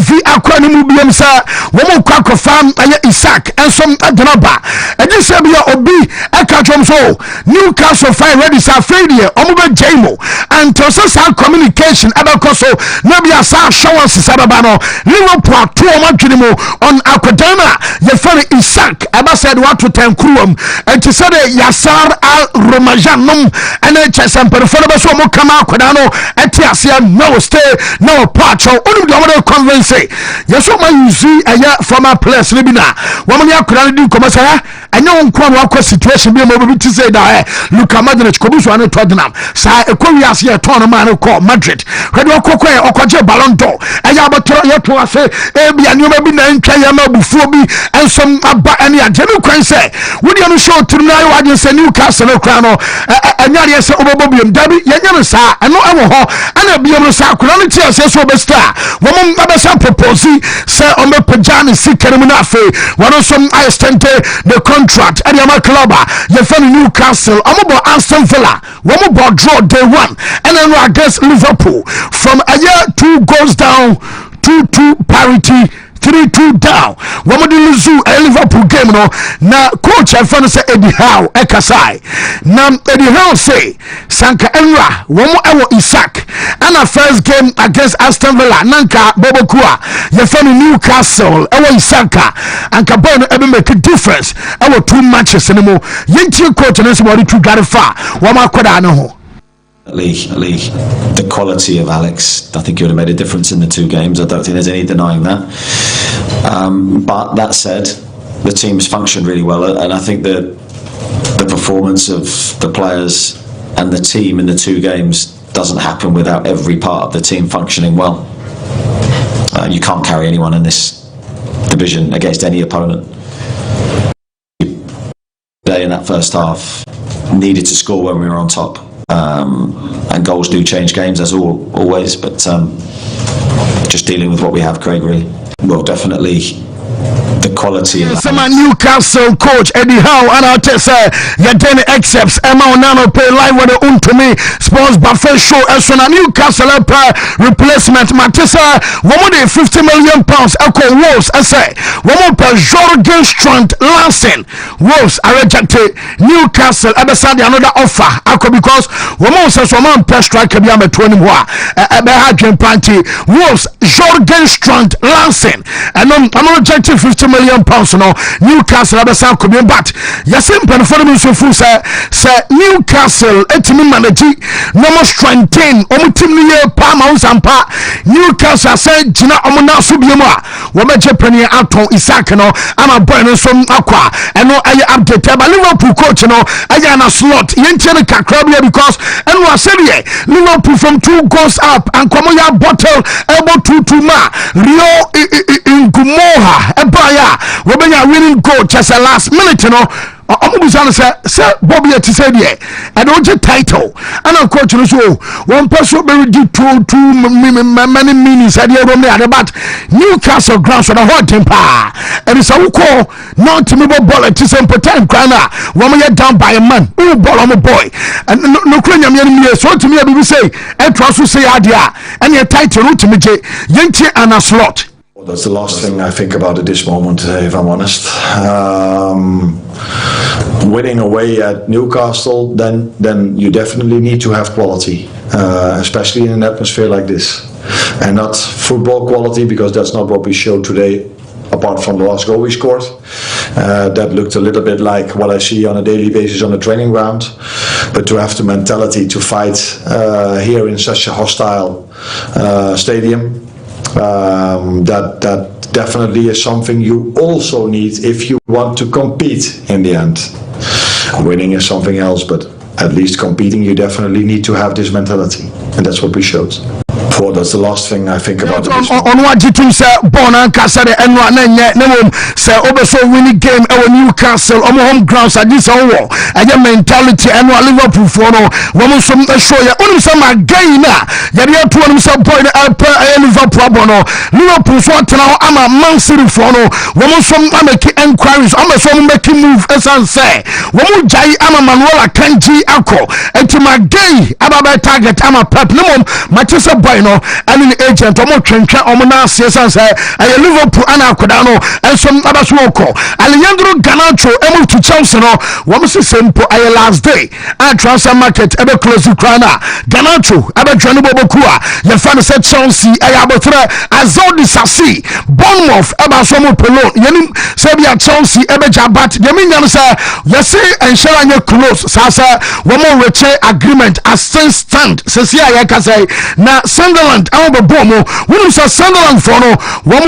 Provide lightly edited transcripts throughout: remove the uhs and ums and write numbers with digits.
TV akwa ni mu biam sa wo mo kwa kofam aye Isaac ensom adenaba edi se bia obi aka twom so Newcastle fine ready sa failure omo be jaimo and to sa communication abakoso na bia sa assurance sababa no Liverpool to omo dwene mu on akwadana ye fere Isaac aba said what to ten kruom and to say Yasar Al Romajanum and chesam per for be so mo kama akwadano etiasia no stay no patch onu de omo convince yeso ma use aya former players ni bina wo mo akwadano di komasa anya wonko no akwa situation bi mo bi ti say da Luka Modric ko buso ane Tottenham sa ekowi ase e ton man ko Madrid hwede okoko e okoje Ballon d'Or aya boto ye to ase e bia ni obi na ntwa ya ma bufuo bi ensom aba ane agenu kwan se wodi no show turu na wa je se Newcastle kra no anyare se obobobiem dabi yenya no sa eno ewo ho ana biem no sa kra no ti ase so be star wo mo abesa propose se o me pajani sikere mu na afi wono som I extend the contract and your club you fan Newcastle omobo Aston Villa womo draw day one and then against Liverpool from a year 2 goes down 2-2 parity 3-2 down. Womo di luzu a Liverpool game no na coach I fan say Eddie Howe ekasai na Eddie Howe say sanka enra womo ewo Isaac and a first game against Aston Villa nanka bobokua ye fan Newcastle ewo Isaka and kabon ebe make a difference ewo 2 matches anymore yenti coach no so body to garfa womo akoda no ho. The quality of Alex, I think he would have made a difference in the 2 games. I don't think there's any denying that. But that said, the team's functioned really well, and I think that the performance of the players and the team in the 2 games doesn't happen without every part of the team functioning well. You can't carry anyone in this division against any opponent. In that first half, needed to score when we were on top. And goals do change games as always, but just dealing with what we have, Craig, really. Well, definitely the quality of some Newcastle coach Eddie Howe and I'll tell say your daily accepts Emma Onano pay live with the Wontumi sports buffet show as on a Newcastle replacement Matissa woman £50 million echo Wolves I say woman per Jorgen Strand Lansing Wolves are rejected Newcastle ever another offer because woman says woman per strike be am 20 more party Wolves Jorgen Strand Lansing and I'm rejecting £50 million no Newcastle abesa ko but yasempa for me so full say Newcastle etimi manage no more strengthen omutim ni ye pa ma unsampa Newcastle say gina omuna so biemu a wo meje premier aton Isaac no ama boy no so akwa eno aye update ba Liverpool coach no aye na slot yentene kakra bia because eno asede Liverpool from 2 goals up and komo ya bottle elbow 2-2 ma Rio Ngumoha ebaya wobenya winning goal just a last minute no omubuza say Bobby ati say there and oje title and coach no so one person be ready to many meanings at the room there but Newcastle ground so the hot temper and it's a call not to me ball at some time crana when we are down by a man who ball on a boy and no crania me so to me we say and trust to say idea and your title to me yenti and a slot. That's the last thing I think about at this moment, if I'm honest. Winning away at Newcastle, then you definitely need to have quality, especially in an atmosphere like this. And not football quality, because that's not what we showed today, apart from the last goal we scored. That looked a little bit like what I see on a daily basis on the training ground. But to have the mentality to fight here in such a hostile stadium, that definitely is something you also need if you want to compete in the end. Winning is something else, but at least competing you definitely need to have this mentality, and that's what we showed. That's the last thing I think about. On what you say, born and Cassade and Nemo say over so winning game our Newcastle on home grounds at this hour and your mentality and Liverpool for no woman some show you only some again ya to one some point Liverpool no Liverpool so now I'm a Man City for no woman some make inquiries I'm some making move as I say woman jai I'm a Manuela Kanji Ako and to my gay about target I'm a pep no Matissa boy no ɛne ne agent ɔmo twɛntwɛn ɔmo na aseɛ san sɛ ɛyɛ Liverpool ana akoda no ɛnso abaso ɔkɔ Alejandro Garnacho ɛmo to Chelsea no wɔn sɛ mpo ɛyɛ last day a transfer market ɛbɛ close kura na Garnacho ɛbɛ dwa ne boboku a yɛfa no sɛ Chelsea ɛyɛ abotire Azodi Sassi Bournemouth ɛba so mo polo yɛnim sɛ bia Chelsea ɛbɛ gya bat deɛ menya no sɛ yɛse ɛnhyɛra nyɛ close saa sɛ wɔn reche agreement as things stand sɛsi a yɛka sɛ na Sunderland ɛwɔ bɛbɔ mo wɔn sɛ Sunderland fo no wɔn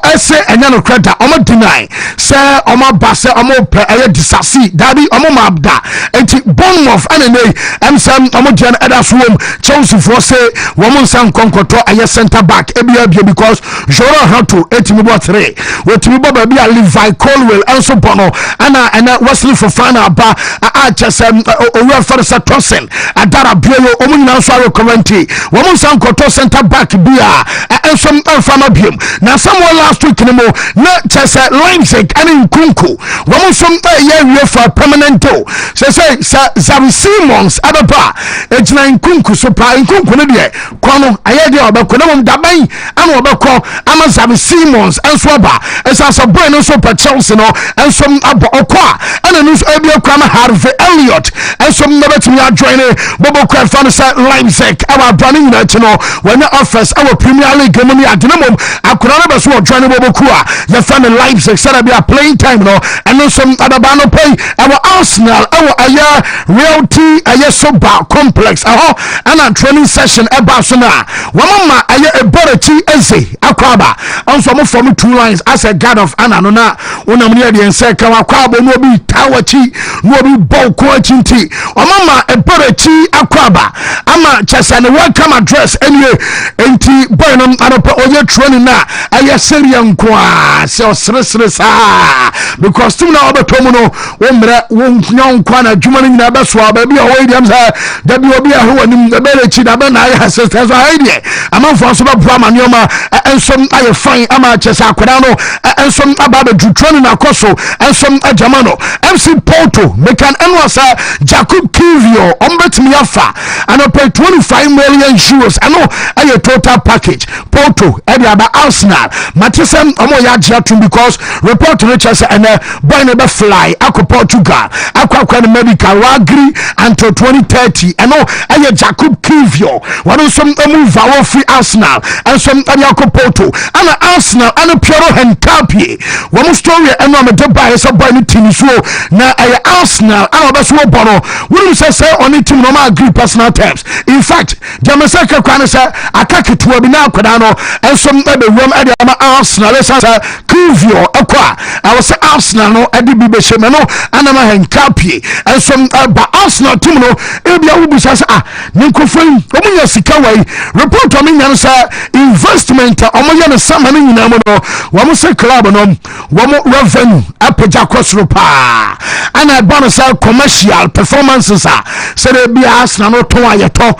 ɛsɛ ɛnya no credit wɔn deny sɛ wɔn aba sɛ wɔn pɛ ɛyɛ Disasi dabi wɔn ma abda eti Bournemouth ɛna ne ɛmsɛm wɔn gyina no ɛda so wɔm Chelsea fo sɛ wɔn nsa nkɔnkɔtɔ ɛyɛ centre back ebia because Joro Hato etimi bɔ 3 wɔtimi bɔ baabi a Levi Colwell ɛnso bɔ no ɛna Wesley Fofana aba a kyɛsɛ owura fɛrɛ sɛ Tosin adara bielo wɔn nyinaa nso ayɛ currently wɔn nsa nkɔtɔ centre back bi a ɛnso ɛnfama biem na Samuel last week ne mo na kyɛsɛ Leipzig ɛne Nkunku wɔn nso ɛyɛ wie for permanent deal sɛ Xavi Simons ɛbɛba egyina Nkunku so pa Nkunku ne deɛ kɔ no ɛyɛ deɛ ɔbɛkɔ na wɔn daban ɛna ɔbɛkɔ ama Xavi Simons ɛnso aba ɛsɛ asɛ boy no nso pɛ Chelsea no ɛnso abɔ ɔkɔ a ɛna no nso ebi akɔ ama Harvey Elliott ɛnso mɛbɛtumi adjoin ne bobo kɔ ɛfa no sɛ Leipzig ɛwɔ adwane nyinaa akyi no wɔnyɛ offers ɛwɔ Premier League mu ne ade no mom akora no bɛ so ɔjoin ne bobo ku a yɛfa no Leipzig sɛ bi a playing time no ɛno nso adaba no pɛi ɛwɔ Arsenal ɛwɔ ɛyɛ Realty ɛyɛ Soba complex ɛhɔ ɛna training session ɛba so na wɔn ma ɛyɛ Ebarachi Eze akɔ aba ɔnso ɔmo form 2 lines as a guard of honor no na wonam ne yɛ nsɛ ka wakɔ aba no obi tawachi no obi bɔ ko akyi nti ɔmo ma Ebarachi akɔ aba ama kyɛsɛ ne welcome address anyway enti boy no aropa ɔyɛ training na ɛyɛ seria nko a sɛ ɔseresere saa because tim na ɔbɛtɔ mu no wɔmmerɛ wɔnya nko na adwuma no nyinaa bɛsoa baabi a wɔyɛ deɛm sɛ da bi obi a ho anim Ebarachi da bɛ na ayɛ assistant so ayɛ deɛ amanfoɔ nso bɛboa ma nneɔma ɛnso ayɛ fine ama kyɛsɛ akwadaa no ɛnso aba abɛduru training akɔ so ɛnso agyama no MC Porto mekan ɛno sɛ Jacob Kivio ɔmbɛtumi afa anɔpɛ 25 million euros ɛno ɛyɛ total package Porto ɛde aba Arsenal mate sɛ ɔmo yɛ agye atom because report no kyerɛ sɛ ɛnɛ boy no bɛfly akɔ Portugal akɔ no medical wagri until 2030 ɛno ɛyɛ Jacob Kivio wɔno nso move awɔ free Arsenal ɛnso ɛde akɔ Porto ana Arsenal ɛne Piero Henkapi wɔn story ɛno amede ba ɛsɛ boy no team so na ɛyɛ Arsenal ana ɔbɛso bɔ no wɔn sɛ ɔne team no ma agree personal terms in fact jamasa kakwa ne sɛ aka ketewa bi na akwadaa no ɛnso ɛbɛwuram ɛde ama Arsenal ɛsɛ sɛ Kivio ɛkɔ a ɛwɔ sɛ Arsenal no ɛde bi bɛhyɛ mu no ana ma Henkapi ɛnso ɛba Arsenal team no ebi awo bisa sɛ ne nkɔfo yi wɔn yɛ sika wɔ yi report ɔmo nya no sɛ investment a ɔmo yɛ no sama no nyinaa mu no wɔn sɛ club no wɔn revenue apagya kɔ soro paa ana ɛba no sɛ commercial performances a sɛ de bi Arsenal no tɔn ayɛtɔ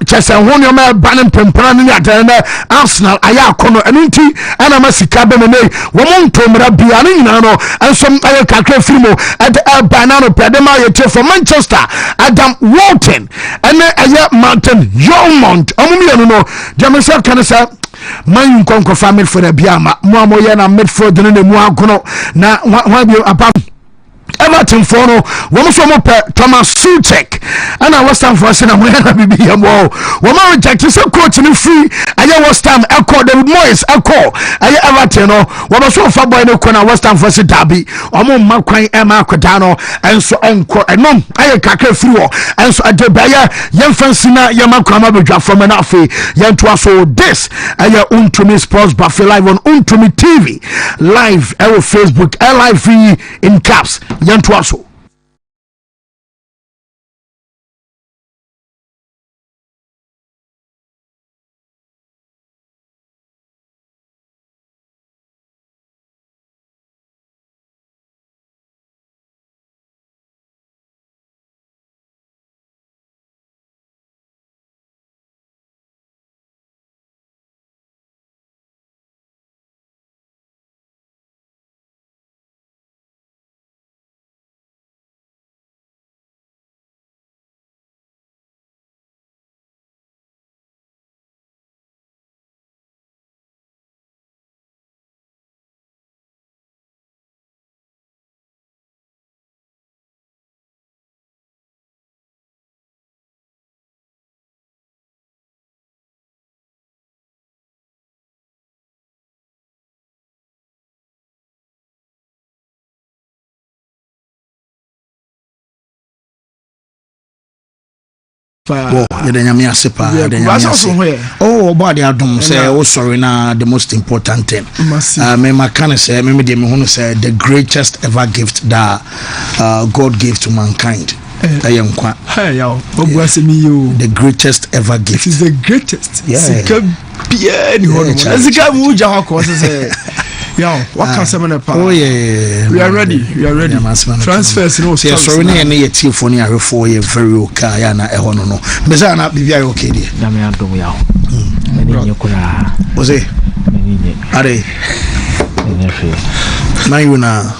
kyɛsɛ ho nneɛma ɛba ne mpempena no ne adan no Arsenal ayɛ akɔnɔ ɛno nti ɛna ma sika bɛ no ne wɔn ntomra bia no nyinaa no nso ayɛ kakra firi mu ɛde ɛba na no pɛde ma ayɛ tie from Manchester Adam Walton ɛne ɛyɛ Martin Yolmont ɔmo mmienu no jamasa kan sɛ man nkɔnkɔfa midfielder bia ma mo amoyɛ na midfield no ne mu agono na wa bi apa Everton for no wɔn so mo pɛ Thomas Suchek ana West Ham for sɛ na mo yɛ na bibi yɛ mo wɔn reject sɛ coach no free ɛyɛ West Ham ɛkɔ David Moyes ɛkɔ ɛyɛ Everton no wɔn so fa boy no kɔ na West Ham for sɛ dabi wɔn mma kwan ɛma akɔda no ɛnso ɛnkɔ ɛnom ɛyɛ kakra free wɔ ɛnso ɛde bɛyɛ yɛn fancy na yɛn ma kwan ma bɛdwa from na afei yɛn to aso this ɛyɛ Wontumi Sports Buffet live on Wontumi TV live ɛwɔ Facebook LIVE in caps yɛn to aso. the nyame ase pa the nyame ase oh body adom say oh sorry na the most important thing me makane say me de me hunu say the greatest ever gift that God gave to mankind the greatest ever gift is the greatest what can someone pa? Oh yeah, we are ready. Transfers no sorry na ye tie for na refo ye very okay ya na eho no be say na bibia okay dey na me adom ya me kura ose are na you na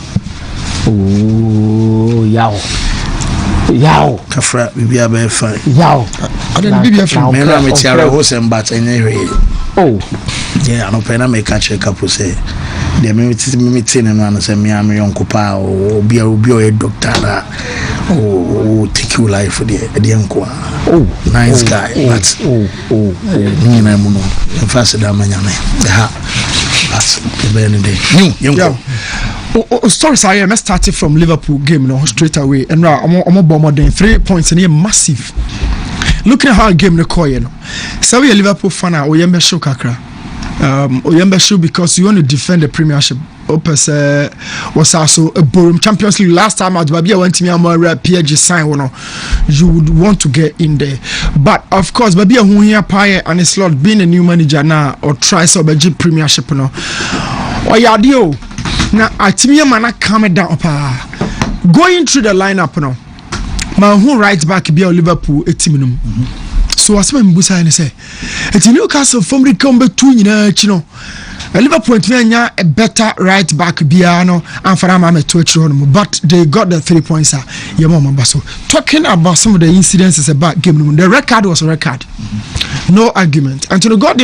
oh yaw kafra bibia be fine yaw ada bibia fine me na me tiara ho sem but enye hwe oh yeah no pena me catch a couple say de me tin no say me am yon kopa obi o doctor na oh take you life de enko oh nice guy but ni na mu no in fact da manyame ha that's the ben day you stories I am started from Liverpool game no straight away and now I'm more than 3 points and massive. Looking at how game the call you know. So we a Liverpool fan or yembe show kakra. Oyembe show because you want to defend the Premiership. Opus was also a boring Champions League last time out. Baby, I went to me more PSG sign one. You would want to get in there, but of course, baby, who here pie and it's lot being a new manager now or try so be Premiership no. Or yadio now atimi mana calm down pa. Going through the lineup no. Man who right back be Liverpool a team no. So as when Busa and say, it's Newcastle from the combat two chino. Liverpool a better right back Biano and Farama to but they got the 3 points. Baso. Talking about some of the incidences about game, the record was a record. No argument. And to the God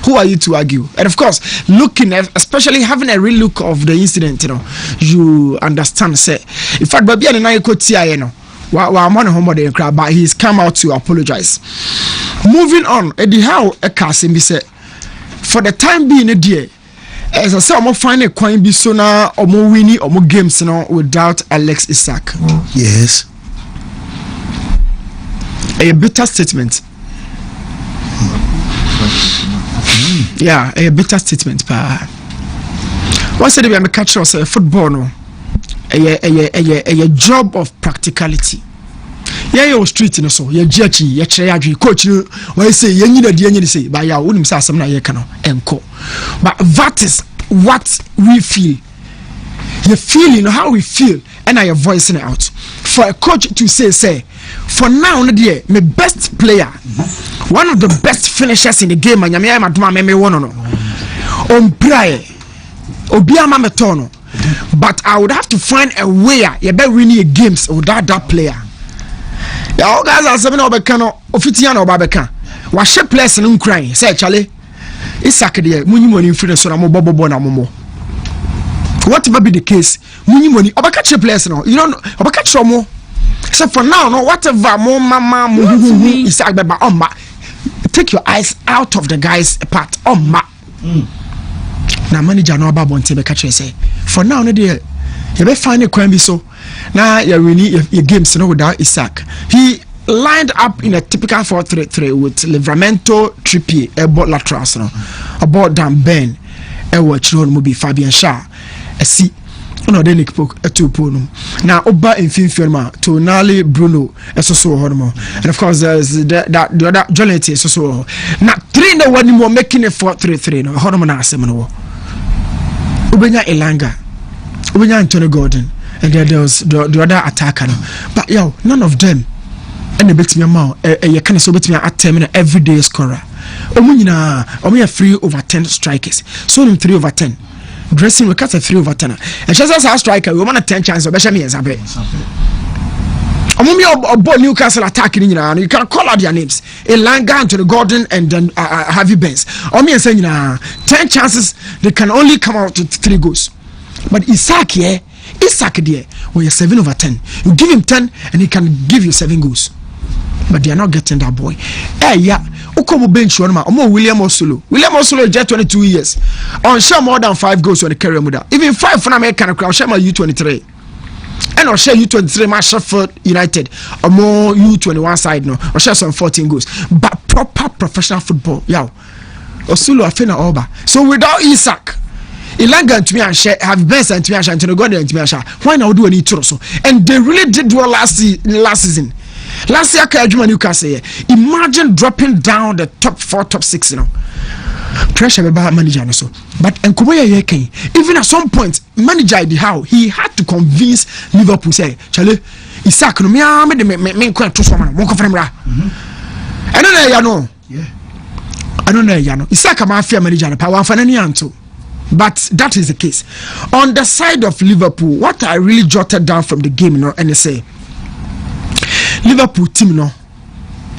who are you to argue? And of course, looking at, especially having a real look of the incident, you understand say in fact Babi and I could see but he's come out to apologize. Moving on, Eddie Howe Kasim said for the time being a day, as I said, I'm find a coin be so now or more winning or more games without Alex Isak. Yes. A bitter statement. Yeah, a bitter statement. Once a day, I'm a catcher of football. No. A job of practicality. Yeah, street in so yeah, judge, yeah, coach. Why say you need a DNA say, but yeah, wouldn't say something like enco. But that is what we feel. You feel, how we feel, and I are voicing it out. For a coach to say, for now, my best player, one of the best finishers in the game, and I'm on prayer, Obiama Metono. But I would have to find a way you better winning games without that player. All guys are saying Obekano, Ofitiano Babeka. What she plays in Ukraine? Say Charlie, it's Saturday. Money in front of Bobo Momo. What might be the case? Money Obeka plays now. You don't Obeka Chomo. So for now, no whatever more mama is take your eyes out of the guy's part. Now manager no about Wontumi catch say for now no dey you be find a coin be so now you really your games without Isak. He lined up in a typical 4-3-3 with Livramento, Trippier, about laterals about Dan Ben, watch no be Fabian Shah. See no then a two pono. Now Oba in Finfirma, Tonali Bruno, so and of course there's the other Jolente so now 3 no one more making a 4-3-3 no Hormona Semino. Ubenya Elanga, Ubenya Anthony Gordon, and then there was the other attacker. But none of them. And they bet me a mouth. You can so bet me at 10 minutes everyday scorer. Omina 3 over 10 strikers. So them 3 over 10. Dressing we cut a 3 over 10. And just as a striker, we want a 10 chance of Beshami as a bit. About Newcastle attacking you can call out their names. Elanga, Anthony Gordon, and then Harvey Benz. Omi and saying 10 chances they can only come out with 3 goals. But Isak there, well, you're 7 over 10. You give him 10 and he can give you 7 goals. But they are not getting that boy. Okomo bench one man. William Osolo just 22 years. On share more than 5 goals on the career muda. Even 5 for American crowd. Share my U23. and or share U23 match Sheffield United or more U21 side no or share some 14 goals but proper professional football Osulu afena oba so without Isaac Ilanga to me and share have best and to me and to go there and to me and share why now do any so and they really did well last season. Last year, Newcastle. Imagine dropping down the top 4, top 6. Pressure about manager so. But even at some point, manager did how he had to convince Liverpool say, "Chale, Isaac no me quite to someone. Won't confirm ra." I don't know. Yeah. I don't know. Isaac mafia manager power for any anto. But that is the case. On the side of Liverpool, what I really jotted down from the game, and they say. Liverpool team no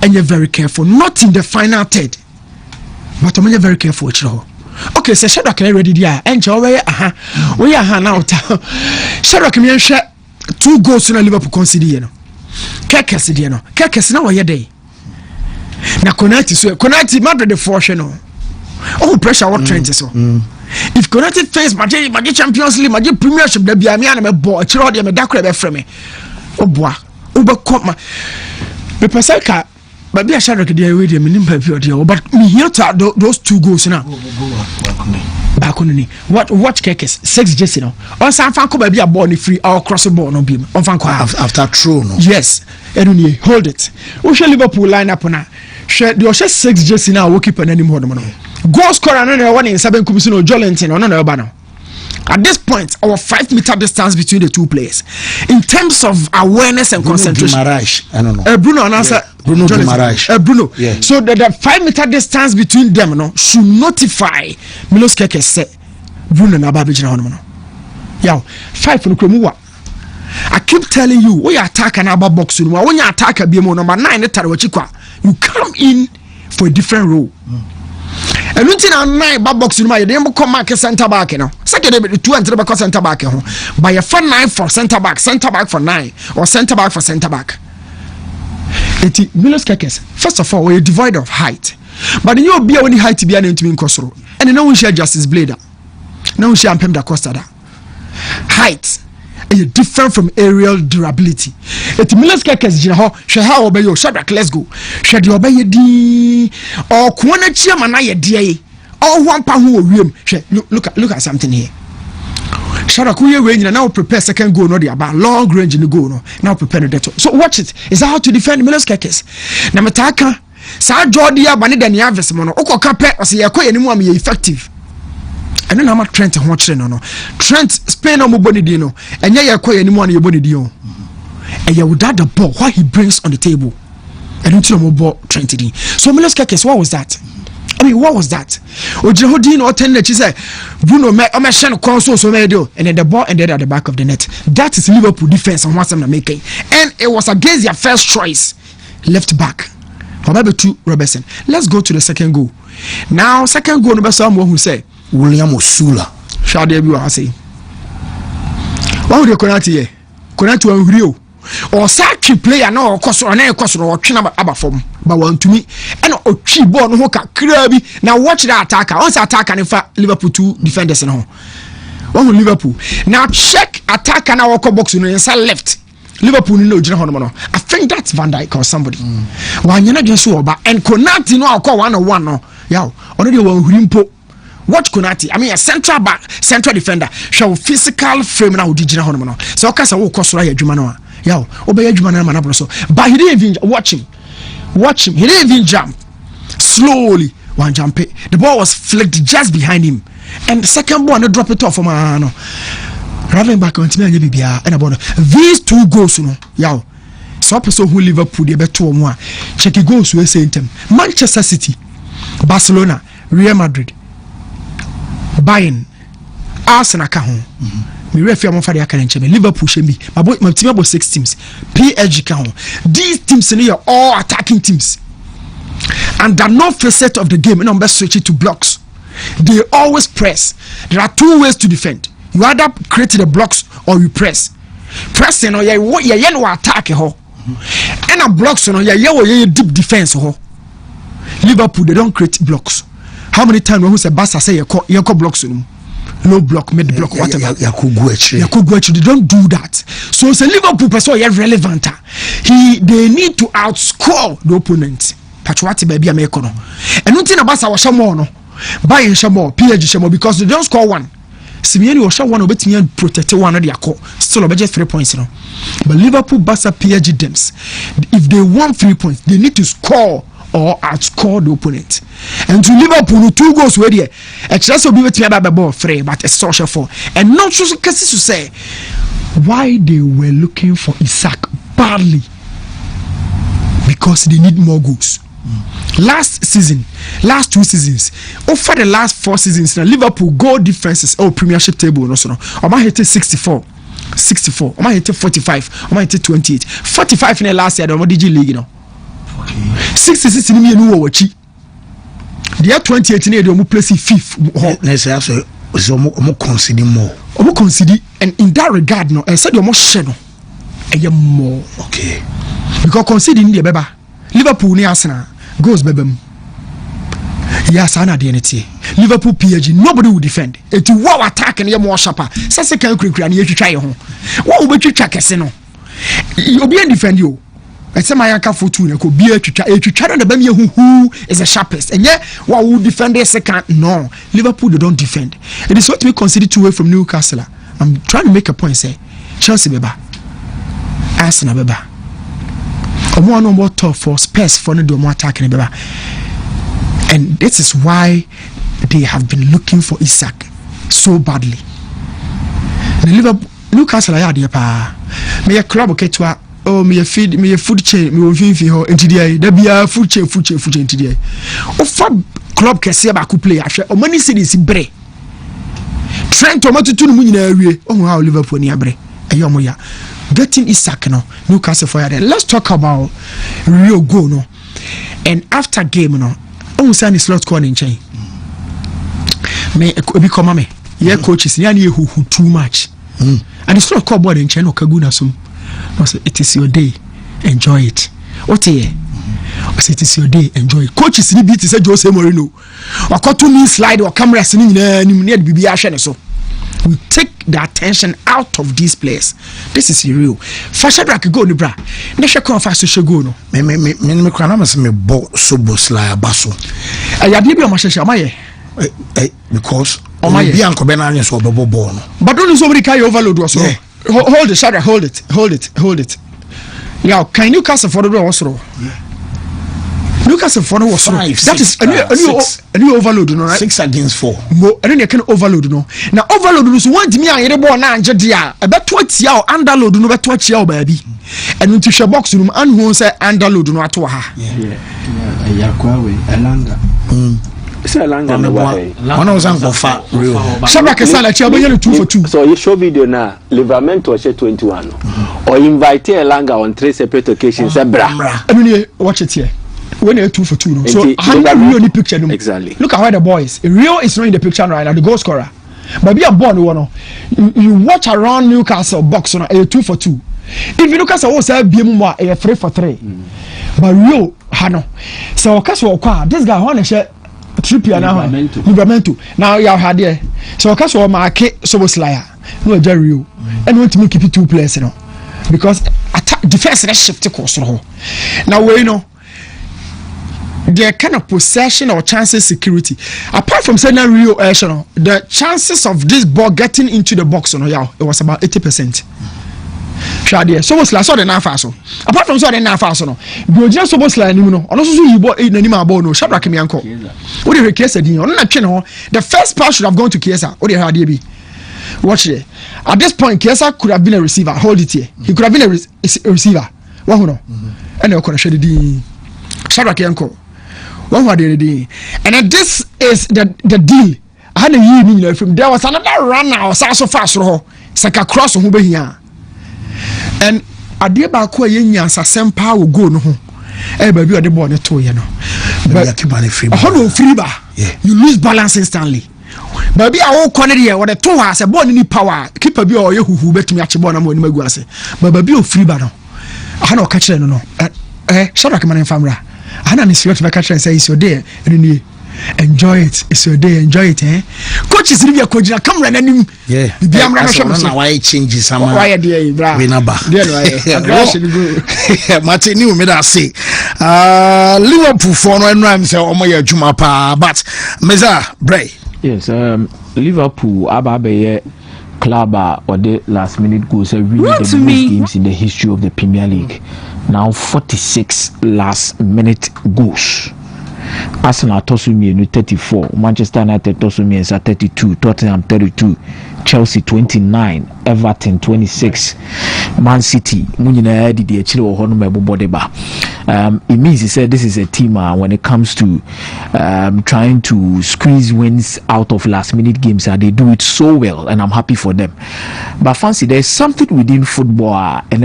and you're very careful not in the final third but I'm very careful okay so Shadow can ready there and we are now Shadow can share 2 goals in Liverpool consider Kekes now why day na Konati Madrid the fortune no pressure what trend so if Konati face Madrid Champions League Madrid Premiership there be me and me ball chiro dey me dakra be frame me boa Uber the Pasaka, but be a shadow the way the minimum but me here to those 2 goals now. Back on the what Kekes 6 just now. On San Franco be a ball free or cross the ball no beam. On Franco after throw no. Yes, Eduni hold it. We shall Liverpool line up on share the 6 just now. We keep an anymore. Goal scorer no one in 7 Kubisino Jolentin or no Urbano. At this point, our 5-meter distance between the 2 players, in terms of awareness and concentration. I don't know. Bruno and answer. Bruno Guimaraes. Bruno. Yeah. So the 5-meter distance between them, should notify Milos Keke say Bruno and Ababijina Honomo. Yo, 5 from Kromua. I keep telling you, when you attack an Abba box, when you attack a BMO number 9, you come in for a different role. And until now, 9 back box in my name come back center back, Second, 2 and 3 back center back, by a fun 9 for center back for 9, or center back for center back. It Milos Kekes, first of all, we're devoid of height. But you be only height to be an intimate Kosoro. And you know we share Justice Blader. Now we share Pem da Costa. Height is different from aerial durability. It Milos Kekes, Shaha obey your Shadrach, let's go. Shad you obey di or Kwana Chiamana ye or 1 pound who look at something here. Shadrach, we are now prepare second goal, no, about long range in the goal, no, now prepare the so watch it. Is that how to defend Milos Kekes? Namataka, Sa Jordia, Banida Niavis Mono, Oko Capet, or say, anyone be effective. And then I'm Trent and watching no. Trent Spain no body dino, and yeah, quite anyone your body dio. And you would add the ball what he brings on the table. And until more ball Trent did. So Milos Kekes, what was that? I mean, what was that? Ojehudin or 10 she said, Bruno, I'm shan console so medio, and then the ball ended at the back of the net. That is Liverpool defense and what's I'm making. And it was against their first choice, left back. Maybe 2 Robertson. Let's go to the second goal. Now, second goal, number someone who say William Osula. Shall there be I say? What would you Konati here? Konati one Rio. Or Saki player no cost or no cost or train about form. But Wontumi and a cheap ball no crabby. Now watch that attacker. Once attack and in fact Liverpool 2 defenders and home. One with Liverpool. Now check attack and our box inside left. Liverpool no general. I think that's Van Dijk or somebody. One you're not just so about and Konati no call 1-on-1 no. Yeah, already one Rimpo. Watch Konati. I mean a central back, central defender. Show physical frame now digital no. So Okasa will cost right Jumano. Yeah, obey Jumana Manabroso. But he didn't even watch him. Watch him. He didn't even jump. Slowly, one jump. The ball was flicked just behind him. And the second ball, no drop it off from Mano. Traveling back on Timmy and about these 2 goals, yeah. So person who Liverpool they bet 2-1. Check it goals we say them. Manchester City, Barcelona, Real Madrid, Bayern, Arsenal ka ho. Me referee am for the account Liverpool shemi. My team about 6 teams. PSG ka ho. These teams are all attacking teams. And the no facet of the game, number switch it to blocks. They always press. There are 2 ways to defend. You either create the blocks or you press. Pressing or you no attack ho. And a blocks no you deep defense ho. Liverpool they don't create blocks. How many times when who say Barca say you call blocks no? low block, mid block, whatever. They don't do that. So it's a Liverpool person relevant. They need to outscore the opponent. Pachuati baby Amekono. And nothing about our Shamono. Buy Shamo, PG Shamo, because they don't score one. Simiani was shot one of it and protect one of their core. Still about 3 points. But Liverpool Barca PSG Dems. If they want 3 points, they need to score or outscore the opponent. And to Liverpool, 2 goals were there. Express will be with me about the ball free, but it's social for. And not just cases to say why they were looking for Isaac badly because they need more goals. Last 2 seasons, over the last 4 seasons, now Liverpool goal differences Premiership table no so no. I might hit 64. I might hit 45. I might hit 28. 45 in the last year. The DG League, you know. 66 in the new watch. The year 2018, they will place 5th. So more consider more. Consider, and in that regard, no, I said you're more shadow. And you're more okay. Because considering the Beba, Liverpool ni Arsenal goes Bebem. Yes, I know the NT. Liverpool PSG, nobody will defend. It's a wow attack and you're more sharper. Sasa can quick and you try your home. What will you check a no? You'll be defend you. I say my anchor for 2 could be a try on the Bemia who is the sharpest. And yet, what would defend the second? No. Liverpool they don't defend. It is what we consider 2 away from Newcastle. I'm trying to make a point, say Chelsea Beba. Arsenal Beba. One more tough for Spurs for no more attacking Beba. And this is why they have been looking for Isaac so badly. The Liverpool Newcastle I had pa. Me a club okay to me a feed me a food chain me won't feel into the there be a food chain into the club can see about play after or many cities in Bre. Trent tomato to the area. Oh how Liverpool near Bre. Ayomoya. Getting Isaac no Newcastle for that. Let's talk about Rio Go no. And after game no. Oh, Sunny slot corner in chain. May become me. Yeah, coaches, who too much. And it's not called board in chain or Kaguna sum. It is your day, enjoy it. What a year? It is your day, enjoy it. Coaches, you beat said Jose Mourinho. Or cut to me slide or camera sitting near BBR so. We take the attention out of these players. This is real. Fashion like go ni bra. Nesha kon fast to go no. Me kwana me me bo so bosla baso. Ya bi o ma shesha maye. Because bi anko be na anya so be bo no. But don't somebody carry overload was so. Hold it, Shadrack, hold it. Yeah, can you cast for the door also? Newcastle for no was that is a new overload, no, right? 6 against 4. Mo, I don't can overload, no. Now overload is one to me. I had a born and jedia about 20 hour underload, no, about 20 hour baby. And into your box room and who say underload, no, at her. Yeah, Elanga. It's a Elanga. One of them for fat real. Shabaka Sala, 2 for 2. So you show video now, Liverpool was 21. Or invite Elanga on 3 separate occasions. I mean, watch it here. When you're 2 for 2, no? So how Rio in the picture? No? Exactly. Look at where the boys. Rio is not in the picture right now. The goal scorer. But be a born one. You watch around Newcastle box on a 2 for 2. If you look at also a 3 for 3. But Rio, Hano. So this guy want to share Trippier now. Livramento. Now you have there. So Castle market so was liar. No Rio. And want to make it 2 players, you know, because attack defense is shift to course. Now we know. Their kind of possession or chances security. Apart from saying Rio the chances of this ball getting into the box it was about 80%. Shadia, so was like so the nafaso. Apart from so the nafaso no, you just so was like no. Also you bought in anima ball no. Shadrack me uncle. What did Kiesa do? The first pass should have gone to Kiesa. What did he be? Watch it. At this point, Kiesa could have been a receiver. Hold it here. He could have been a receiver. What no? And they could have shared the Shadrack uncle. What were they doing? And this is the deal. I had a year from there was another run now, so fast, it's like a cross who be here. And I did back where you and power will go no. Baby, the born to you know. But free bar, you lose balance instantly. Baby, I won't corner here. What the 2 has a born any power. Keep a beer or you who bet me at your bonum when you go. But baby, free bar. I had no catch no. Shut up, man, family. I don't need to catch and say it's your day. enjoy it. It's your day. Enjoy it, eh? Coach is really a coach. Come run and yeah. I'm not sure why changes some. Why dear, bra? We never. Martin, you made us say, Liverpool for no rhymes say omoya juma pa, but Meza Bray. Yes, Liverpool Ababe club or the last minute goals are really the most games in the history of the Premier League. Now 46 last minute goals. Arsenal Tosumi 34, Manchester United Tosumi 32, Tottenham 32, Chelsea 29, Everton 26, Man City Munina did the Chilo Honome Bodeba. It means he said this is a team when it comes to trying to squeeze wins out of last minute games, and they do it so well, and I'm happy for them. But fancy there's something within football, and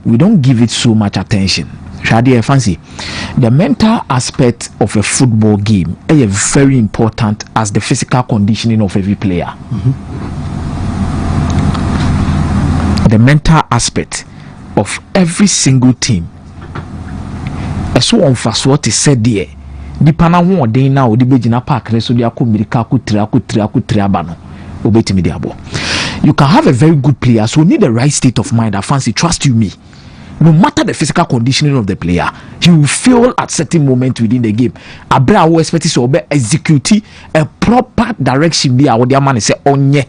we don't give it so much attention. Shadi fancy the mental aspect of a football game is very important as the physical conditioning of every player. The mental aspect of every single team. So on fast what is said there. The pana won dey now the begina park so dia ko mirika ko tira ba no obetimi diabo. You can have a very good player, so need the right state of mind. I fancy trust you me. No matter the physical conditioning of the player, he will fail at certain moment within the game. Abra will expect to execute a proper direction be what the man say onye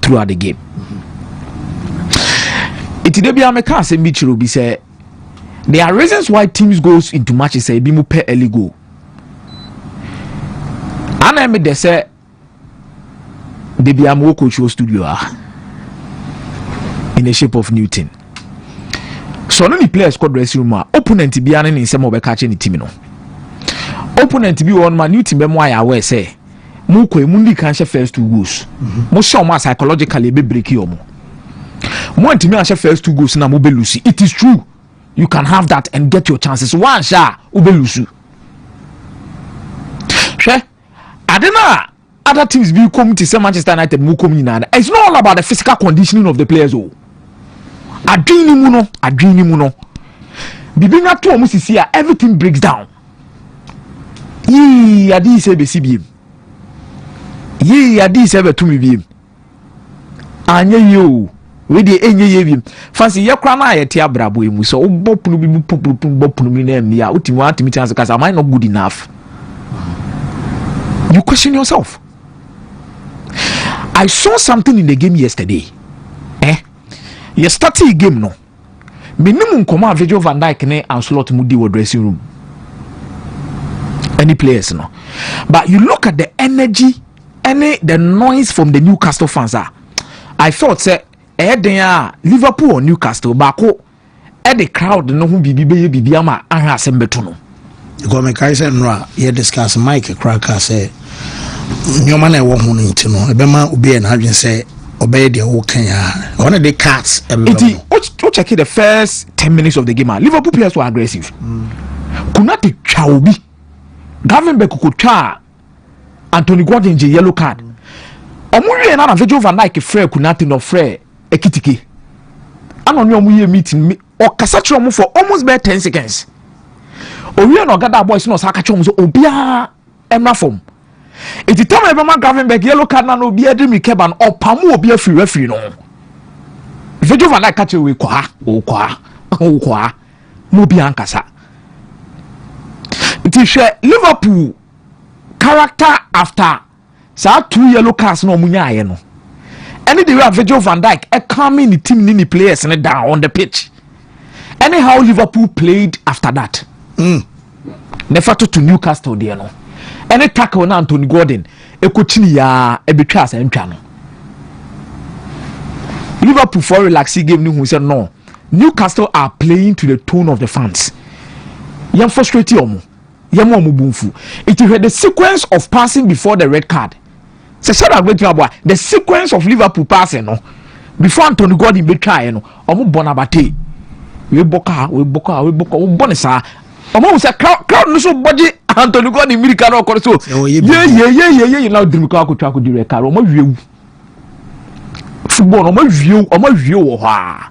throughout the game. It dey be American say Michiro be say there are reasons why teams goes into matches say be mu per early goal. And I made they say they be am coach studio in the shape of Newton. So no players squad dressing room opponent be an in some of the catching team no. Opponent be one man new team be more aware say Muko mundi can share first 2 goals. Mo show ma psychologically be break you mo. Mo team can share first 2 goals na mo be lose. It is true. You can have that and get your chances. One shot ube lose. She adena other teams be come to say Manchester United mu come ni na. It's not all about the physical conditioning of the players oh. Adwini mu no bibi na to omo sisi a everything breaks down. Adi se be sibiem adi se be tumi biem anya yo we dey enye ye biem fancy ye kra na ye te abrabo emu so obopunu bi bopunu mi na emi a utimi atimi chance cause am I not good enough? You question yourself. I saw something in the game yesterday. You start a game no. Minimum come Virgil van Dijk ne and Slot Moody were dressing room. Any players no. But you look at the energy, the noise from the Newcastle fans I thought say Liverpool or Newcastle bako the crowd no hu bibi ama aha sembeto no. Go me kai say no ye discuss Mike Cracker say nyoma na e wo hu no ntino e be ma obi en hadwen say obey the whole Kenya. One of the cats. Check the first 10 minutes of the game. Liverpool players were aggressive. Kunati Chaubi. Gavin Bekucha. Anthony Gordon yellow card. Omuri and another Virgil van Dijk Frere Kunati no Frere Ekitiki. And on your meeting or Casatron for almost bare 10 seconds. Orion or Gada boys no Sakachom so Obia Emma form. If you tell me about Gravenberg yellow card na no be a dream keban or pamu be a free referee no. Virgil van Dijk catch we kwa no be ankasa. It is Liverpool character after sa 2 yellow cards no munya aye no. Any the way Virgil van Dijk calming the team ni players and down on the pitch. Anyhow Liverpool played after that. Never to Newcastle there no. Any tackle na Anthony Gordon ekochini ya ebetwa asa ntwa no. Liverpool for relaxing game ni hu say no. Newcastle are playing to the tone of the fans. Yam frustrated omo. Yam omo bumfu. It is the sequence of passing before the red card. Say the sequence of Liverpool passing no before Anthony Gordon betwa no omo bonabate. We boka bonesa. Omo say crowd no so body Anthony Gordon America no ko so. Yeah now dream ko akotwa ko di red card. Omo wiewu. Football omo wiewu wo ha.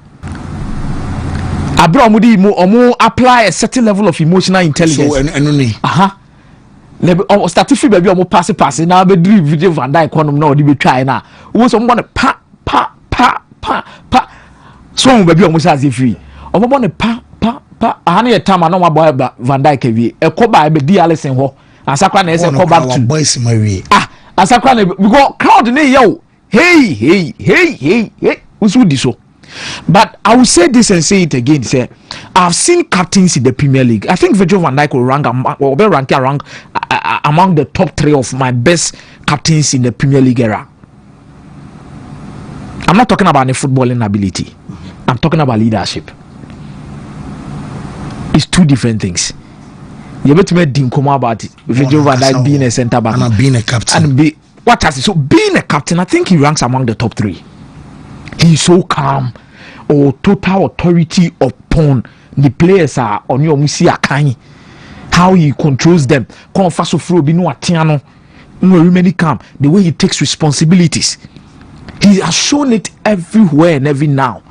Abra omo apply a certain level of emotional intelligence. So le start free baby omo pass na be dribble video Van Dijk konom na odi be try na wo so mo ne pa so baby omo say free omo bo ne pa ana ye time na boy Van Dijk wie e ko ba be di Alisson ho asakwa na ese ko back to boys ma wie asakwa na because crowd ne yo hey usu di so. But I will say this and say it again. Say, I've seen captains in the Premier League. I think Virgil van Dijk will rank among the top 3 of my best captains in the Premier League era. I'm not talking about any footballing ability. I'm talking about leadership. It's 2 different things. You better make dinkum about it. Virgil van Dijk being a centre back and being a captain. And what has it? So being a captain, I think he ranks among the top 3. He's so calm, or total authority upon the players are on your musi akanyi. How he controls them. Come fast through be no atiano. No really calm. The way he takes responsibilities. He has shown it everywhere and every now.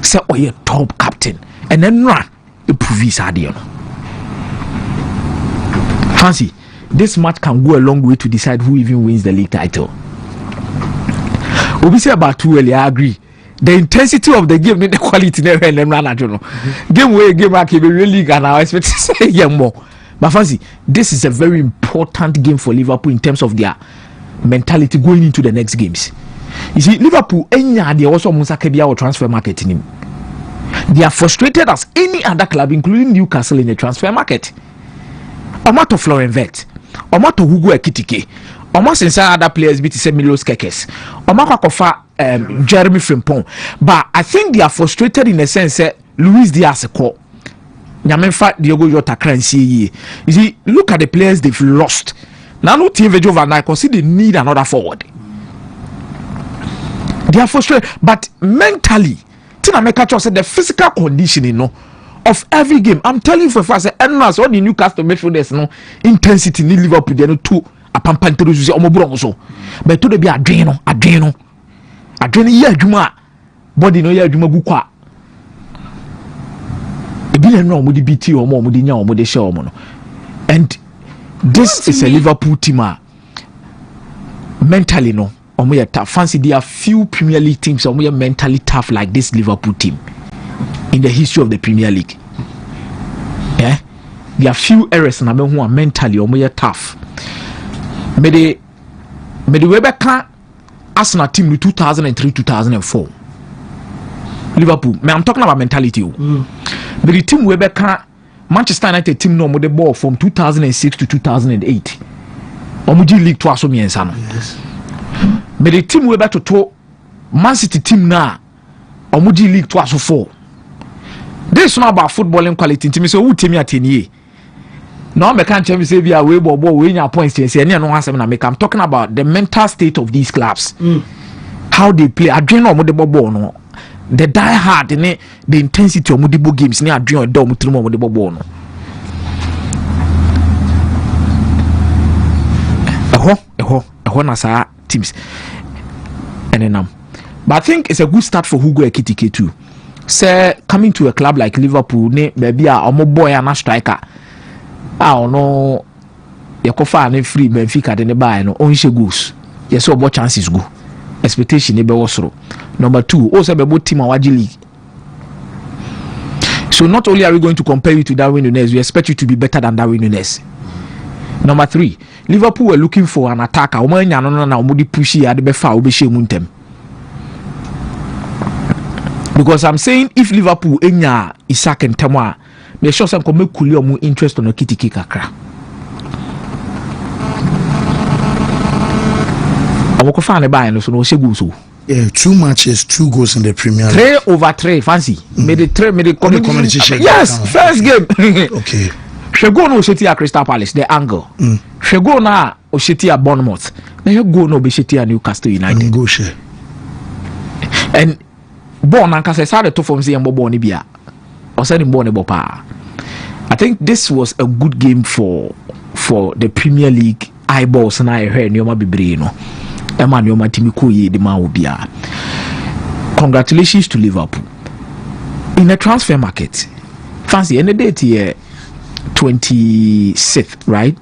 Say, oh yeah, top captain. And then run. You prove his idea. Fancy, this match can go a long way to decide who even wins the league title. We say about 2 early, I agree. The intensity of the game, the quality never and run at you. Game way, game back, really and I expect to say yeah more. But fancy, this is a very important game for Liverpool in terms of their mentality going into the next games. You see, Liverpool, they also Musakebia or transfer market in him. They are frustrated as any other club, including Newcastle, in the transfer market. Omato Florian Wirtz, Omato Hugo Ekitike. Almost inside other players beat Milos Kekes. Omakofa Jeremy Frimpong. But I think they are frustrated in the sense that Luis Diaz call. Nyamenfa Diogo Jota Kransi. You see, look at the players they've lost. Now no team Virgil van Dijk see they need another forward. They are frustrated, but mentally, Tina Mekacho said the physical conditioning of every game. I'm telling you for fast, and all the Newcastle midfielders intensity in Liverpool they no too. Apampantero so omobro so but to be adweno ye adwuma body no ye adwuma gukwa ebi le no omodi biti omodi nya omodi she omo no. And this is a Liverpool team mentally no omo ye tough. Fancy there are few Premier League teams omo ye mentally tough like this Liverpool team in the history of the Premier League. Yeah, there are few errors na me who are mentally omo ye tough. Mede Rebecca Arsenal team in 2003-2004. Liverpool. I'm talking about mentality. But the team Rebecca Manchester United team no the ball from 2006 to 2008. Omuji league to aso miensa no. Yes. But the team Rebecca to Man City team na Omuji league to aso 4. This is not about footballing quality. Team so who team ya 10 years. No, I can't tell you say we are way we your points. I'm talking about the mental state of these clubs. How they play. I dream of the ball no. The die hard the intensity of multiple games. I dream of the ball no. Nasa teams. And then but I think it's a good start for Hugo Ekitike too. Say coming to a club like Liverpool, maybe a boy and a striker. No, Yakofa and free Benfica then buy no only goals. Yes, so more chances go. Expectation nebe wasro. Number 2, also be both team Awaji League. So not only are we going to compare you to Darwin Núñez, we expect you to be better than Darwin Núñez. Number 3, Liverpool were looking for an attacker. Omanya no omudi pushy ade be fa obehye muntem. Because I'm saying if Liverpool enya Isak and Temwa, me sure some come kuli omu interest on Ekitike kakra. Awoko fa ne buy no so no shegu so. Yeah, 2 matches, 2 goals in the Premier League. 3/3 fancy. Me the competition. Yes, first game. Okay. Shego no Osheti at Crystal Palace, the angle. Shego na Osheti at Bournemouth. Na you go no be Osheti at Newcastle United. Go share. And born and kase sa the to form say mbo ni bia. O say ni mbo ne bopa. I think this was a good game for the Premier League eyeballs na I heard nyoma bebre no. Ema nyoma timi ko ye de ma obia. Congratulations to Liverpool. In the transfer market. Fancy any date here 26th, right?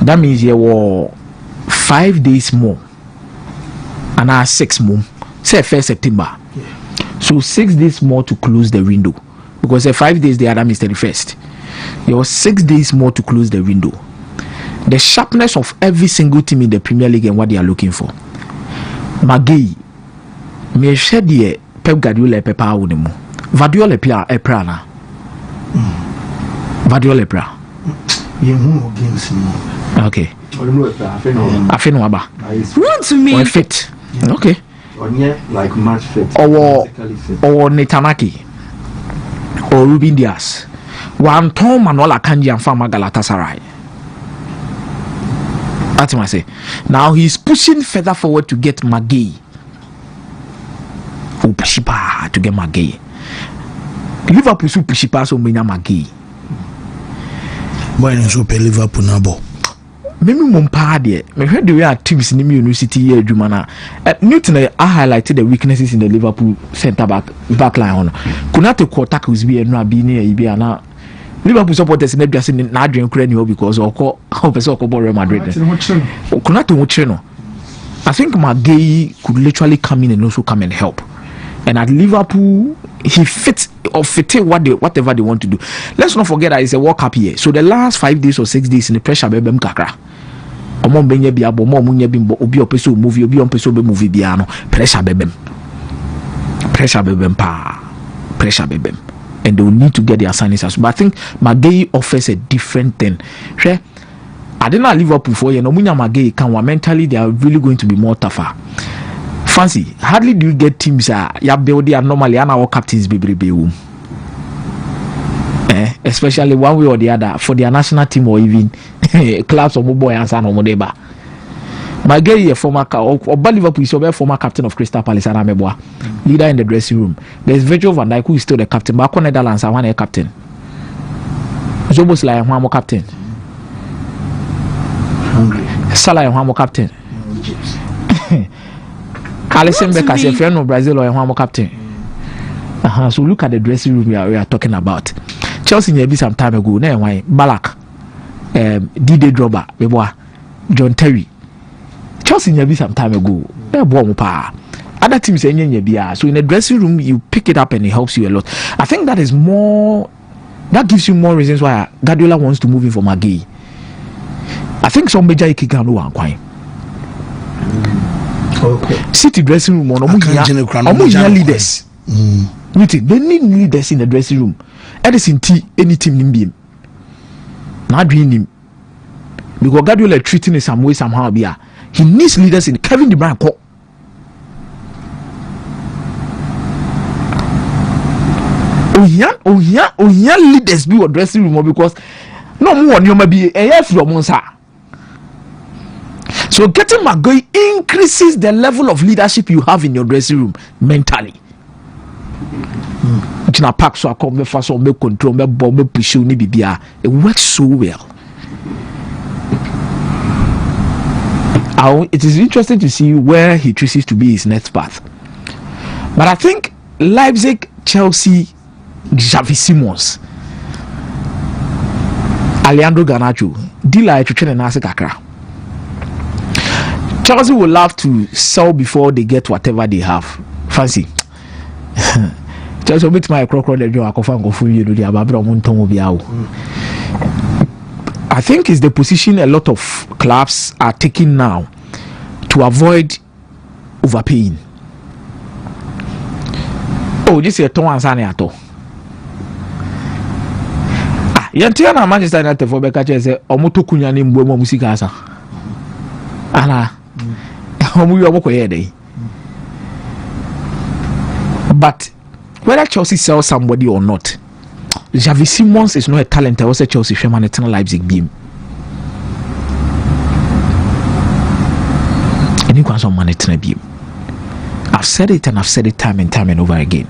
That means you were 5 days more, and 6 more. Say 1st September. So 6 days more to close the window, because 5 days the other is 31st. You have 6 days more to close the window. The sharpness of every single team in the Premier League and what they are looking for. Magay, me shed the Pep Guardiola pepa wunemu. Vadiola pia eprana. Vadiola epra. Okay. I feel no aba. Wontumi. Fit. Okay. Like match fit. Or Netanaki. Or Ruben Dias. One Tom Manola Kanji and Fama Galatasaray. That's what I say. Now he's pushing further forward to get Magay. Pushipa to get Magay. Liverpool so pushipa so many Magay. Boy, so pay Liverpool na bo. Maybe Mompa there. Me heard the way our teams in the university here, Jumana. Newton, I highlighted the weaknesses in the Liverpool centre back line. Kunate quarter was be and not be near Ibiana. Liverpool supporters in the in Adrian Ukraine because of Real Madrid. Kunate Mucheno. I think Magay could literally come in and also come and help. And at Liverpool, he fits or fit whatever they want to do. Let's not forget that it's a World Cup year. So the last 5 days or 6 days in the pressure bebem kakra. Omo benye bia bo mo munye bimbo obi opeso movie obi opeso be movie bia no pressure bebem pa pressure bebem, and they will need to get their signings. But I think Magay offers a different thing. Sure, I didn't know Liverpool for you. No munya Magay can mentally they are really going to be more tougher. Fancy, hardly do you get teams ya build are normally and our captains be especially one way or the other for their national team or even clubs or boy and son or modeba. Magay, a former or Liverpool is a former captain of Crystal Palace and Ameboa, leader in the dressing room. There's Virgil van Dijk who is still the captain, but on Netherlands I want a captain. It's almost like one more captain. Salah and one more captain. Alisson Becker is a friend of Brazil or one more captain. So look at the dressing room we are talking about. Chelsea maybe some time ago, no why Balak, Didier Drogba, Beboa, John Terry. Chelsea maybe some time ago, other teams so in the dressing room you pick it up and it helps you a lot. I think that is more, that gives you more reasons why Guardiola wants to move in for Magay. I think some major can do one quite. Okay. City dressing room on leaders. They need leaders in the dressing room. Edison T any team in beam. Not doing him. Because Guardiola treating in some way somehow be he needs leaders in Kevin De Bruyne. Oh yeah, leaders be your dressing room because no more you may be a from Monza. So getting Magay increases the level of leadership you have in your dressing room mentally. It works so well. It is interesting to see where he chooses to be his next path. But I think Leipzig, Chelsea, Xavi Simons, Alejandro Garnacho, Dila Echuchen and Nase Kakra. Chelsea will love to sell before they get whatever they have. Fancy. Chelsea meet my crocodile the I think it's the position a lot of clubs are taking now to avoid overpaying. Oh, this is a ton answer at all. Yantiana Manchester United for Beka say Omoto Kunyani Mbwemo Musika asa. Ana. But whether Chelsea sells somebody or not, Xavi Simons is not a talent. I was a Chelsea fan and eternal Leipzig beam. And you can some money to beam. I've said it and I've said it time and time and over again.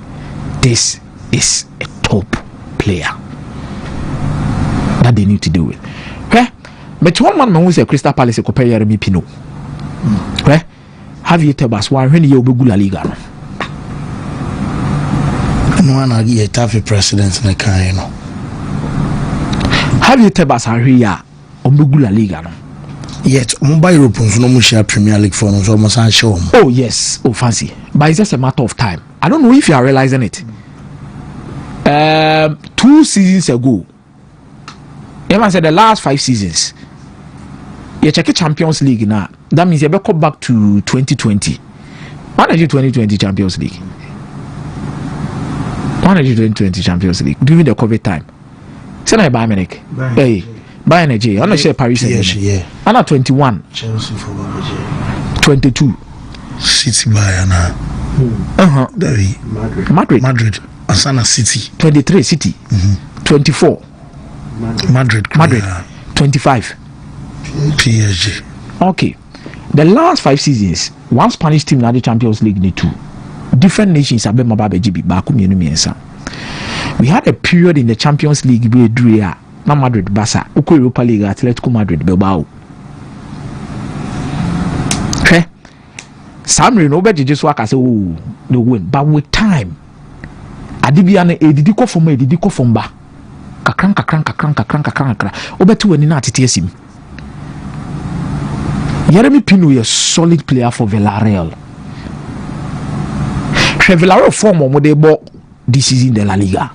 This is a top player that they need to do it. But one man who is a Crystal Palace compare Jeremy Pino. Have you tell us why when you be good La Liga? No one a tough president in the car, you know. Have you tell us here ombegu La Liga no. Yet Mumbai Europe no share Premier League for us almost and show. Oh yes, oh fancy. But it's just a matter of time. I don't know if you are realizing it. 2 seasons ago, everyone said the last 5 seasons. You check the Champions League now. That means you better come back to 2020. When did you 2020 Champions League? When did you 2020 Champions League? During the COVID time. Say na Bayern Munich. Hey, Bayern Munich. I'm not sure Paris Saint-Germain. Yeah. I'm not 21. Chelsea for 22. City Bayern. Madrid. Asana City. 23 City. 24. Madrid. 25. PSG. Okay. The last 5 seasons, one Spanish team na the Champions League need 2. Different nations have been back. We had a period in the Champions League where Drea, na Madrid, Barca, Europa League, Atletico Madrid, Bilbao. Okay. Some nobody just work as they win, but with time, Adibiana edidiko from ba. Kakran. Obetu eni na titiesim. Yeremi Pino is a solid player for Villarreal. Villarreal form of model this season in the La Liga.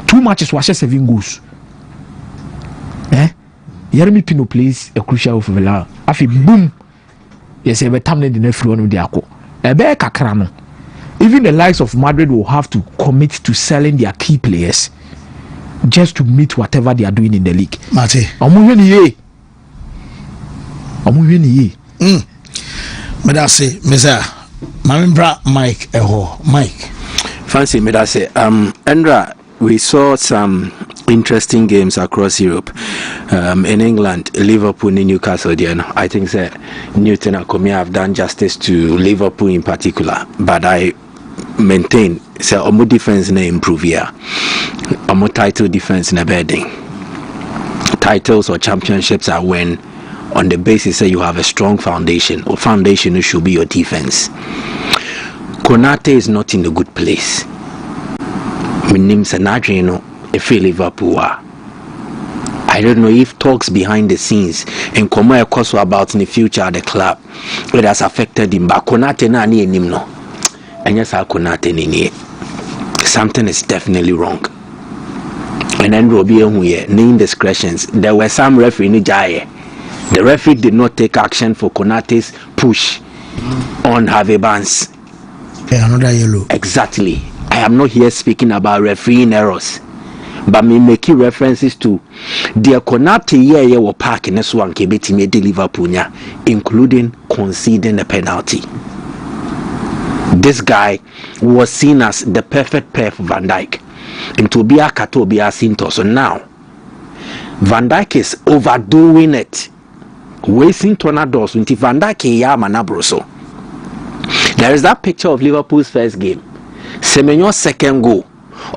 2 matches was 7 goals. Yeremi Pino plays a crucial for Villarreal. Afi boom. Yes, every time they didn't free one with the ako. Even the likes of Madrid will have to commit to selling their key players just to meet whatever they are doing in the league. Mate. But I say, Mr. Mamimbra Mike Mike. Fancy me that say Andra, we saw some interesting games across Europe. In England, Liverpool and Newcastle, I think Newton and Comey have done justice to Liverpool in particular, but I maintain our defense na improve here. Our title defense na bedding. Titles or championships are when on the basis that you have a strong foundation, or foundation should be your defense. Konate is not in a good place. My name is Nadrino, if Liverpool are. I don't know if talks behind the scenes and Koma Ekoso about in the future at the club it has affected him, but Konate na ni enim no. And yes, Konate ni. Something is definitely wrong. And then Robbie here, indiscretions. There were some referee in Jaye. The referee did not take action for Konate's push on Harvey Barnes. Another yellow. Exactly. I am not here speaking about refereeing errors, but me making references to the Konate here were parking this one kebeti made Liverpool, including conceding a penalty. This guy was seen as the perfect pair for Van Dijk. And Tobia Katobia Sinto. So now Van Dijk is overdoing it. Wasting tornadoes into Van Dijk Yamanabroso. There is that picture of Liverpool's first game. Semenyo's second goal.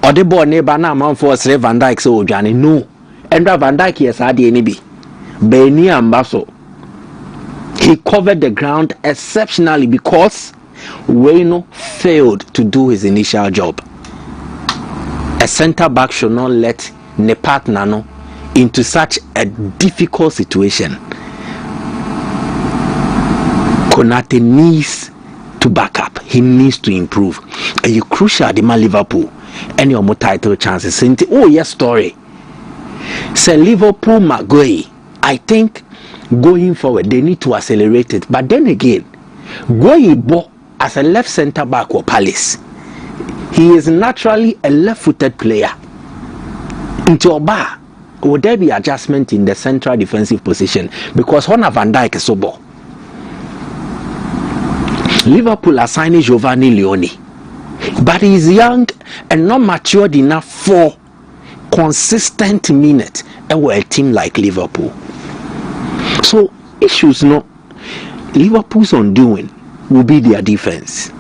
Or the ball neighbor now man for Van Dijk so Johnny. No. Andra Van Dijk yes ADNB. Beni Ambaso. He covered the ground exceptionally because Wayno failed to do his initial job. A centre back should not let ne partner into such a difficult situation. Konate needs to back up. He needs to improve. And you crucial the man Liverpool. Any more title chances. Oh yes, story. Say Liverpool Magoy. I think going forward they need to accelerate it. But then again, Goyibo as a left centre back or Palace. He is naturally a left-footed player. Into Oba, would there be adjustment in the central defensive position? Because Hona Van Dijk is so ball. Liverpool are signing Giovanni Leone, but he is young and not matured enough for consistent minutes and a team like Liverpool. So issues no. Liverpool's undoing will be their defense.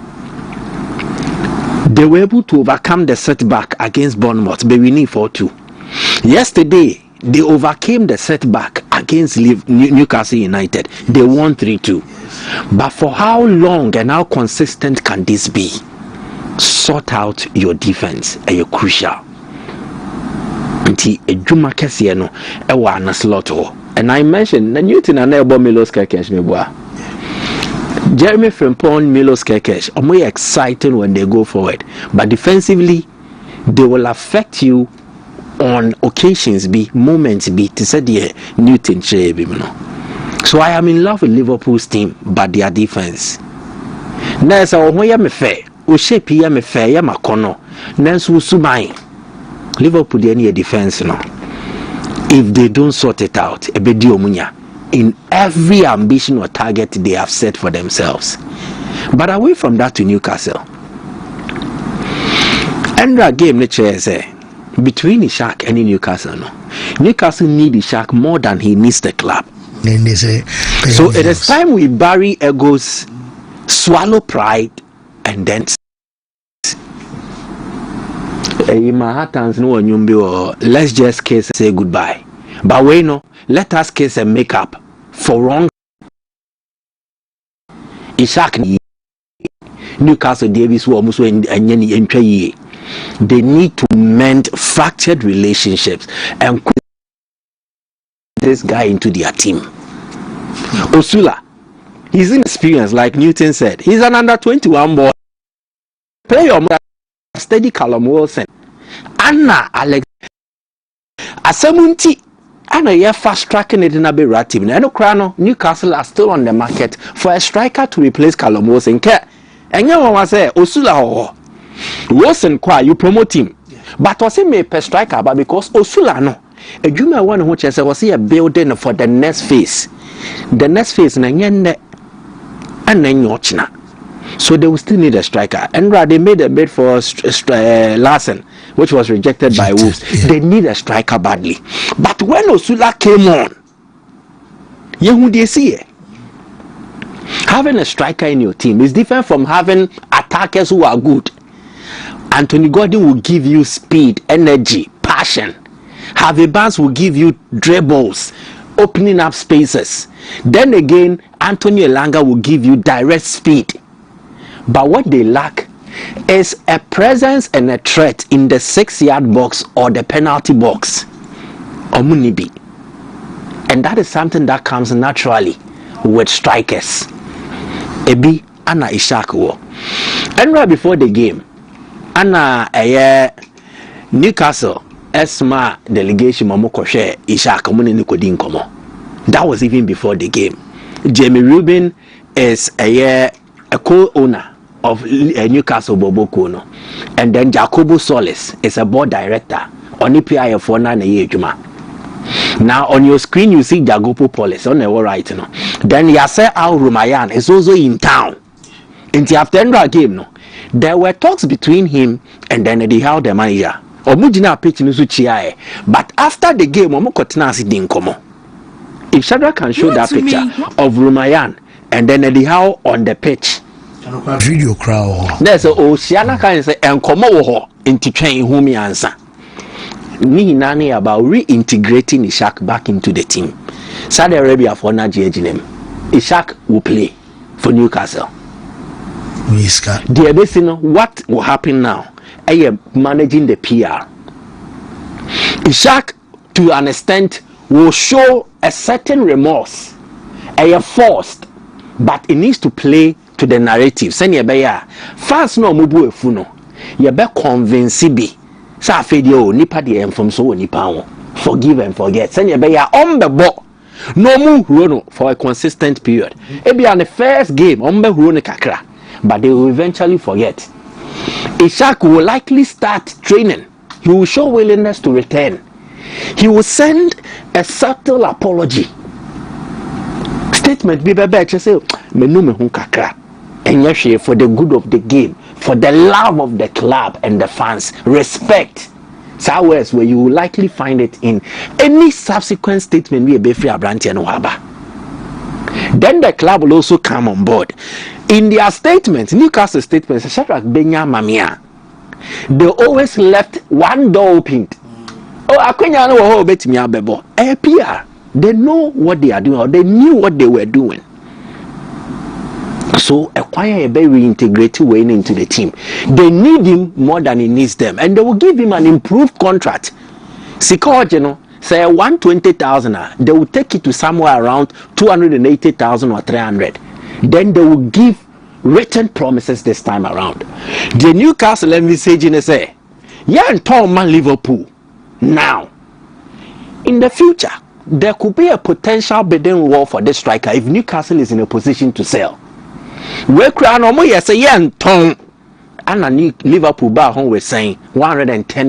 They were able to overcome the setback against Bournemouth, but we need 4-2. Yesterday, they overcame the setback against Newcastle United. They won 3-2. But for how long and how consistent can this be? Sort out your defense and you're crucial. Nti ejuma kese no e wa na slot ho And I mentioned the Newton and Elbow Milos Kekesh Meboa. Jeremy Frimpong, Milos Kekesh are more exciting when they go forward. But defensively, they will affect you on occasions, moments, to say the Newton So I am in love with Liverpool's team, but their defense. There's a way I'm fair. O shape ya me fair ya makono. Nansu subai. Liverpool they need a defense no. If they don't sort it out, ebedi omunya in every ambition or target they have set for themselves. But away from that to Newcastle. Endra game nature say between Ishak and Newcastle no. Newcastle need Ishak more than he needs the club. Then they say so it is time we bury egos, swallow pride, and then let's just kiss and say goodbye. But wait no, let us kiss and make up for wrong. Ishak Newcastle Davis who almost they need to mend fractured relationships and put this guy into their team. Osula, he's inexperienced, like Newton said. He's an under 21 boy. Play your steady Callum Wilson. Anna Alex Asamunti. Anna you're fast tracking it in a bit rat team. Newcastle are still on the market for a striker to replace Callum Wilson. And you want to say Osula Wilson kwa you promote him. But was he made per striker, but because Osula no. A junior one which I was here building for the next phase. The next phase na nyende and then Yochina. So they will still need a striker. And they made a bid for Larsen, which was rejected by Wolves. Yeah. They need a striker badly. But when Osula came on, you they see it. Having a striker in your team is different from having attackers who are good. Anthony Gordon will give you speed, energy, passion. Harvey Barnes will give you dribbles, opening up spaces. Then again, Antonio Elanga will give you direct speed. But what they lack is a presence and a threat in the 6-yard box or the penalty box. Omunibi. And that is something that comes naturally with strikers. Ebi Anna Ishak. And right before the game, Anna Newcastle Esma delegation Momoko share Ishak Muni Komo. That was even before the game. Jamie Rubin is a co-owner of Newcastle Bobokono. And then Jacobo Solis is a board director on EPIF for 9 years. Now on your screen you see Jacopo Polis on the right. No? Then Yasser Al Rumayan is also in town. In the after game, no, there were talks between him and then Eddie Howe, the manager. But after the game, if Shadrach can show that picture of Rumayan and then Eddie Howe on the pitch, video crowd. There's a Oceana can say and come over into train whom he answer. Ni nani about reintegrating Ishak back into the team. Saudi Arabia for Nigeria, Ishak will play for Newcastle. What will happen now? I am managing the PR. Ishak, to an extent, will show a certain remorse. I am forced, but it needs to play to the narrative. Send you beya fast no mubu efuno. You be convince be. Sa fedio nipa de from so nipa. Forgive and forget. Send you beya on the ball. No mu rono for a consistent period. It be on the first game on the rono kakra, but they will eventually forget. Ishak will likely start training. He will show willingness to return. He will send a subtle apology. Statement be better say menu me hun kakra. And for the good of the game, for the love of the club and the fans, respect. So words where you will likely find it in any subsequent statement we be free Abranti and Waba. Then the club will also come on board. In their statements, Newcastle statements, Shadrach Benya Mamia, they always left one door open. Oh, I can't know bet me abebo. PR. They know what they are doing, or they knew what they were doing. So acquire a very integrated way into the team. They need him more than he needs them, and they will give him an improved contract. Sikojeno, say 120,000, they will take it to somewhere around 280,000 or 300. Then they will give written promises this time around. The Newcastle envisaging say, yeah, and Tom man Liverpool. Now, in the future, there could be a potential bidding war for this striker if Newcastle is in a position to sell. We crown no more yes, yeah, and Tom and Liverpool bar home was saying 110